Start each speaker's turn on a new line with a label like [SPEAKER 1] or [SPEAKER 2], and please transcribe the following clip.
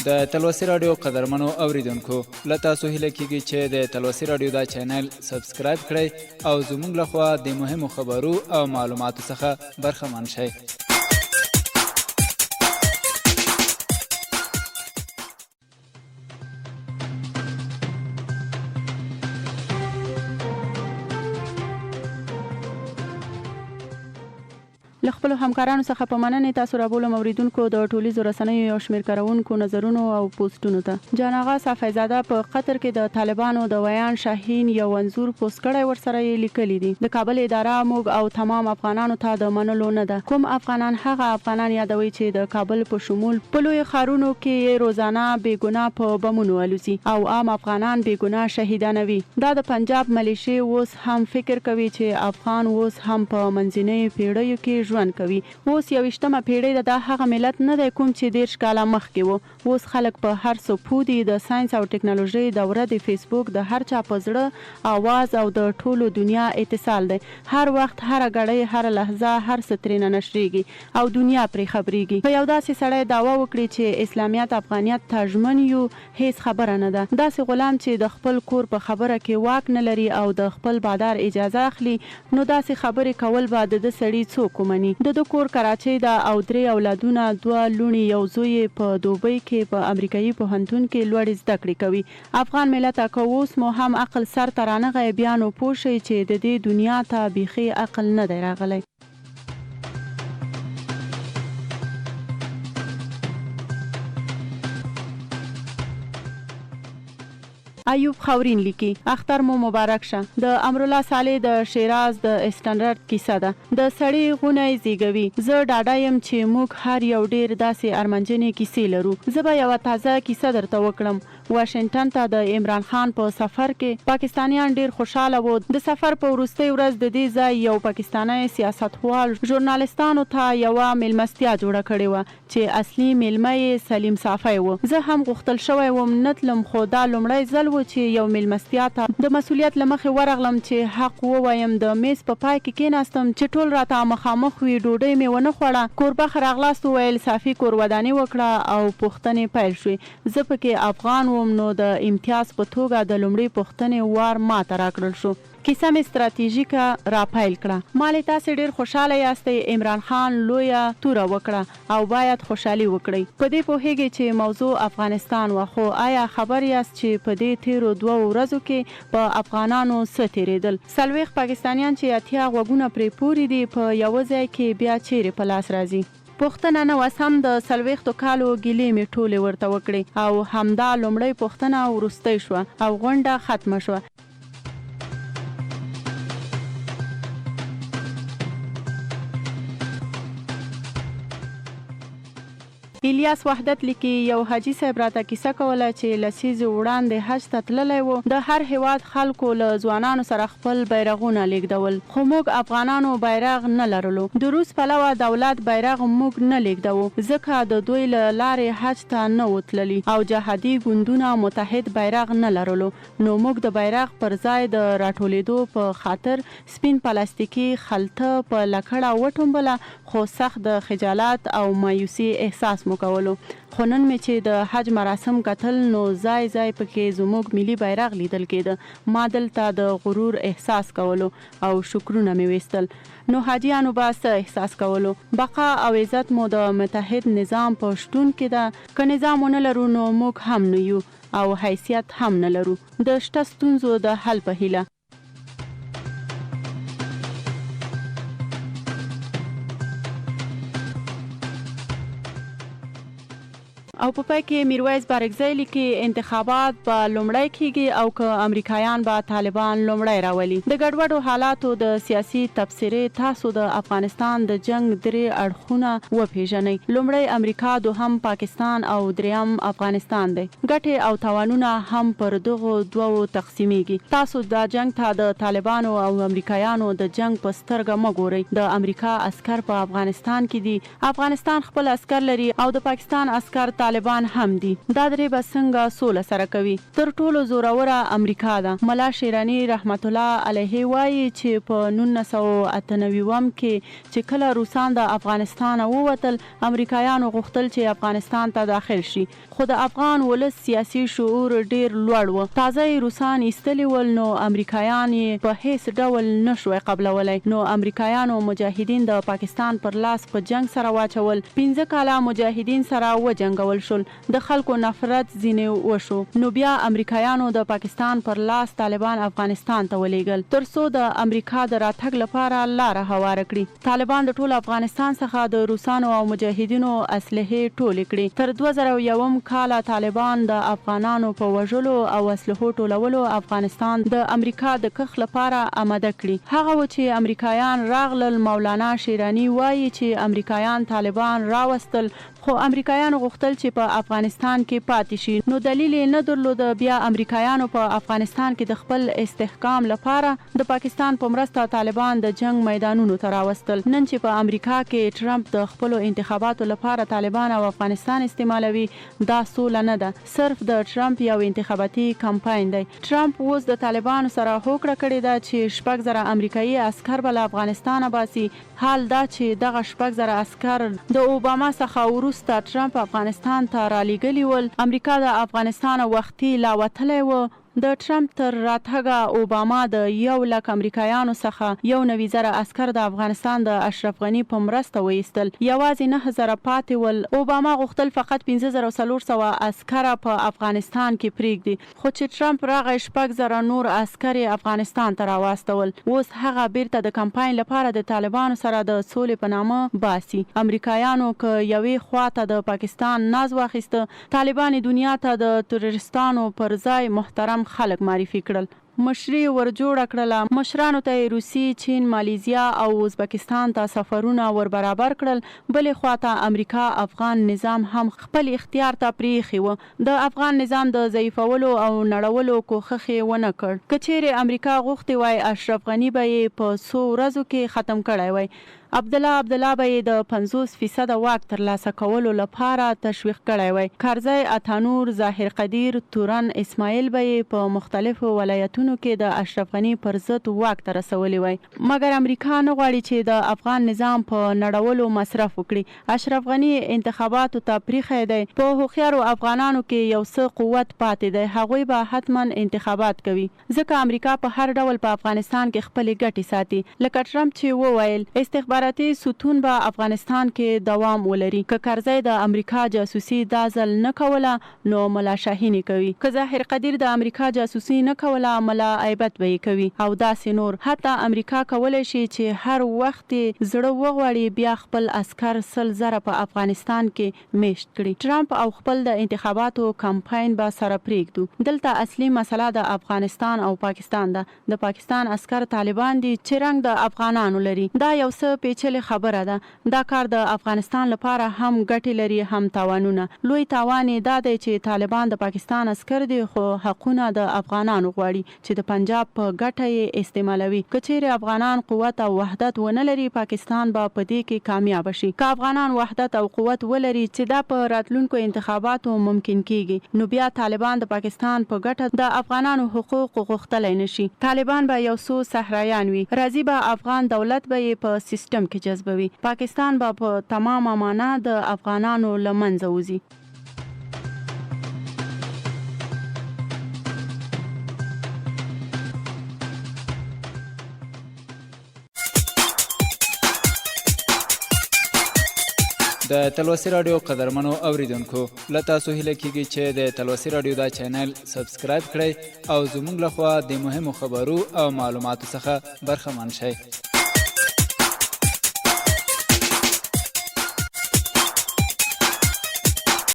[SPEAKER 1] د تلوسې رادیو قدرمنو اوریدونکو له تاسو هیله کیږي چې د تلوسې رادیو دا چینل سبسکرایب کړئ او زموږ لخوا د مهمو خبرو او معلوماتو څخه برخمن شئ.
[SPEAKER 2] له خپلو همکارانو څخه په مننې تاسو رابولم اوریدونکو د ټولیزو رسنیو یو شمیر کارونکو نظرونو او پوسټونو ته. جان آغا صافیزاده په قطر کې د طالبانو د ویان شاهین یو انځور پوسټ کړی، ورسره یې لیکلي دي د کابل اداره موږ او تمام افغانانو ته د منلو نه ده. کوم افغانان هغه افغانان یادوي چې د کابل په شمول په لوی ښارونو کې روزانه بې ګناه په بمونو الوزي او عام افغانان بې ګناه شهیدانوي. دا د پنجاب ملیشې اوس هم فکر کوي چې افغان اوس هم په منځنۍ پیړیو کې ژوند کوي. اوس 21مه پیړۍ د هغه ملت نه دی کوم چې 10 کاله مخکې و. اوس خلک په هر څه پوه دي. د ساينس او ټکنالوژي دوره د فیسبوک د هر چا په زړه आवाज او د ټولو دنیا اتصال دی. هر وخت، هر غړی، هر لحظه، هر څه ترې نشریږي او دنیا پرې خبريږي. په یو داسې سړی داوا وکړي چې اسلامیت افغانیت ته ژمن یو، هیڅ خبره نه ده. داسې غلام چې د خپل کور په خبره کې واک نه لري او د خپل بادار اجازه اخلي، نو داسې خبرې کول به د سړی څوک ومني. د کور کراچۍ ده او 3 اولادونه، 2 لوڼې، یو زوی په دوبۍ کې په امریکایي پوهنتون کې لوړې زده کړې کوي. افغان ملت که اوس مو هم عقل سر ته رانغی، بیا نو پوه شئ چې د دې دنیا ته بیخي عقل نه دی راغلی. ایوب خاورین لیکي اختر مو مبارک شه. د امرالله صالح د شیراز د استاندارد کیسه ده. د سړی غونې زیږوي. زه ډاډه یم چې موږ هر یو ډیر داسې ارمانجنې کیسې لرو. زه به یو تازه کیسه درته وکړم. واشنگټن ته د عمران خان په سفر کې پاکستانیان ډیر خوشاله وو. د سفر په وروستۍ ورځ د دې ځای یو پاکستانی سیاستوال ژورنالستانو ته یو ملمستیا جوړه کړې و چې اصلي ملمه یې سلیم صافی و. زه هم غوښتل شوی وم نتلم، خو دا لومړی ځل چې یو ملمستیا ته د مسؤلیت لمخې ورغلم چې حق ووایم. د میز په پای کې کېناستم چې ټول راته مخامخ وي. ډوډۍ مې ونه خوړه. کوربه راغلاست وویل صافي کور وداني وکړه او پوښتنې پیل شوې. زه پکې افغان وم، نو د امتیاز په توګه د لومړۍ پوښتنې وار ماته راکړل شو. کیسه مې ستراتیژیکه را پیل کړه. مالې تاسې ډیر خوشاله یاستئ. عمران خان لویه توره وکړه او باید خوشحالي وکړئ. په دې پوهیږئ چې موضوع افغانستان و، خو آیا خبر یاست چې په دې تیرو 2 ورځو کې په افغانانو څه تیریدل؟ 40 پاکستانیان چې 80 غوږونه پرې پوري دي په یو ځای کې بیا چیرې په لاس راځي؟ پوښتنه نه وس هم د 40 کالو ګیلې مې ټولې ورته وکړې او همدا لومړی پوښتنه وروستۍ شوه او غونډه ختمه شوه. الیاس وحدت لیکي یو حاجی صاحب راته کیسه کوله چې لسیزې وړاندې حج ته تللی و. د هر هیواد خلکو له ځوانانو سره خپل بیرغونه لیږدول، خو موږ افغانانو بیرغ نه لرلو. د روس پلوه دولت بیرغ موږ نه لیږدو ځکه د دوی له لارې حج ته نه وتللی او جهادي ګوندونه متحد بیرغ نه لرلو. نو موږ د بیرغ پر ځای د راټولېدو په خاطر سپین پلاستیکي خلطه په لکړه وټومبله، خو سخت د خجالت او مایوسي احساس مو کولو. خو نن مې چې د حج مراسم کتل، نو ځای ځای پکې زموږ ملي بیرغ لیدل کېده. ما دلته د غرور احساس کولو او شکرونه مې ویستل. نو حاجیانو به څه احساس کولو؟ بقا او عزت مو د متحد نظام په شتون کې ده. که نظام ونه لرو نو موږ هم نه یو او حیثیت هم نه لرو. د شته ستونزو د حل په هیله. او په پای کې میرویس بارکزی لیکي انتخابات به لومړی کیږي او که امریکایان به طالبان لومړی راولي. د ګډوډو حالاتو د سیاسي تبصرې تاسو د افغانستان د جنگ 3 اړخونه وپیژنئ. لومړی امریکا، دوهم پاکستان او دریم افغانستان دی. ګټې او تاوانونه هم پر دغو دوو تقسیمیږي. تاسو دا جنگ ته د طالبانو او امریکایانو د جنگ په سترګه مه ګورئ. د امریکا عسکر په افغانستان کې دي. افغانستان خپل عسکر لري او د پاکستان عسکر طالبان هم دي. دا درې به څنګه سوله سره کوي؟ تر ټولو زوروره امریکا ده. ملا شیرانی رحمت الله علیه وایي چې په 1998 کې چې کله روسان د افغانستان ووتل، امریکایانو غوښتل چې افغانستان ته داخل شي، خو د افغان ولس سیاسي شعور ډیر لوړ و. تازه روسان ایستلي ول، نو امریکایان په هیڅ ډول نشوي قبلولی. نو امریکایانو مجاهدین د پاکستان پر لاس په جنگ سره واچول. 15 کاله مجاهدین سره وجنګول شول، د خلکو نفرت ځینې وشو. نو بیا امریکایانو د پاکستان پر لاس طالبان افغانستان ته ولېږل ترڅو د امریکا د راتګ لپاره لاره هواره کړي. طالبان د ټول افغانستان څخه د روسانو او مجاهدینو اسلحې ټولې کړي. تر 2001 کاله طالبان د افغانانو په وژلو او اسلحو ټولولو افغانستان د امریکا د کښ لپاره آماده کړي. هغه و چې امریکایان راغلل. مولانا شیرانی وایي چې امریکایان طالبان راوستل، خو امریکایانو غوښتل چې په افغانستان کې پاتې شي. نو دلیل یې نه درلود. بیا امریکایانو په افغانستان کې د خپل استحکام لپاره د پاکستان په مرسته طالبان د جنگ میدانونو ته راوستل. نن چې په امریکا کې ټرمپ د خپلو انتخاباتو لپاره طالبان او افغانستان استعمالوي، دا سوله نه ده، صرف د ټرمپ یو انتخاباتي کمپاین دی. ټرمپ اوس د طالبانو سره هوکړه کړې ده چې 6,000 امریکایي عسکر به له افغانستانه باسي. حال دا چې دغه 6,000 عسکر د اوباما څخه وروسته ټرمپ افغانستان ته رالیږلي ول. امریکا د افغانستان وختي لا وتلی و. د ټرمپ تر راتګه اوباما د 100,000 امریکایانو څخه 1,000 عسکر د افغانستان د اشرف غني په مرسته وایستل. یوازې 9,000 پاتې ول. اوباما غوښتل فقط 15,400 عسکر په افغانستان کې پرېږدي، خو چې ټرمپ راغی 6,000 نور عسکر افغانستان ته راواستول. اوس هغه بیرته د کمپاین لپاره د طالبانو سره د سولې په نامه باسي. امریکایانو که یوې خواته د پاکستان ناز واخیسته، طالبان دنیا ته د تروریستانو پر ځای محترم خلک معرفي کړل. مشري ور جوړه کړله. مشرانو ته روسي، چین، مالیزیا او ازبکستان ته سفرونه ور برابر کړل. بلې خواته امریکا افغان نظام هم خپل اختیار ته پریښی و. د افغان نظام د ضعیفولو او نړولو کوښښ یې ونه کړ. که چیرې امریکا غوښتې وای اشرف غني به یې په 100 ورځو کې ختم کړی وای. عبدالله به یې د 50% واک ترلاسه کولو لپاره تشویق کړی وای. کارزی، اتانور، ظاهر قدیر، تورن اسماعیل به یې په مختلفو ولایتونو کې د اشرف غني پر ضد واک ته رسولی وای. مګر امریکا نه غواړي چې د افغان نظام په نړولو مصرف وکړي. اشرف غني انتخاباتو ته پریښی دی. په هوښیارو افغانانو کې یو څه قوت پاتې دی. هغوی به حتما انتخابات کوي، ځکه امریکا په هر ډول په افغانستان کې خپلې ګټې ساتي. لکه ټرمپ چې وویل استخباراتي ستون به افغانستان کې دوام ولري. که کرزی د امریکا جاسوسي دا ځل نه کوله، نو ملا شاهین کوي. که ظاهر قدیر د امریکا جاسوسي نه کوله، ملا ایبت به کوي، او داسې نور. حتی امریکا کولی شي چې هر وخت زړه وغواړي بیا خپل عسکر 100,000 په افغانستان کې میشت کړي. ټرمپ او خپل د انتخاباتو کمپاین به سره پریږدو. دلته اصلي مسله د افغانستان او پاکستان ده. د پاکستان عسکر طالبان دي چې رنګ د افغانانو لري. دا یو څه پیچلې خبره ده. دا کار د افغانستان لپاره هم ګټې لري هم تاوانونه. لوی تاوان دا دی چې طالبان د پاکستان عسکر دي، خو حقونه د افغانانو غواړي چې د پنجاب په ګټه یې استعمالوي. که چیرې افغانان قوت او وحدت ونه لري، پاکستان به په دې کې کامیاب شي. که افغانان وحدت او قوت ولري چې دا په راتلونکو انتخاباتو ممکن کیږي، نو بیا طالبان د پاکستان په ګټه د افغانانو حقوق غوښتلی نشي. طالبان به یو څو صحرایان وي، راځي به افغان دولت به یې په سیستم کې جذبوي. پاکستان به په تمامه معنا د افغانانو له منځه وځي.
[SPEAKER 1] د تلوسې رادیو قدرمنو اوریدونکو، له تاسو هیله کیږي چې د تلوسې رادیو دا چینل سبسکرایب کړئ او زموږ لخوا د مهمو خبرو او معلوماتو څخه برخمن شئ.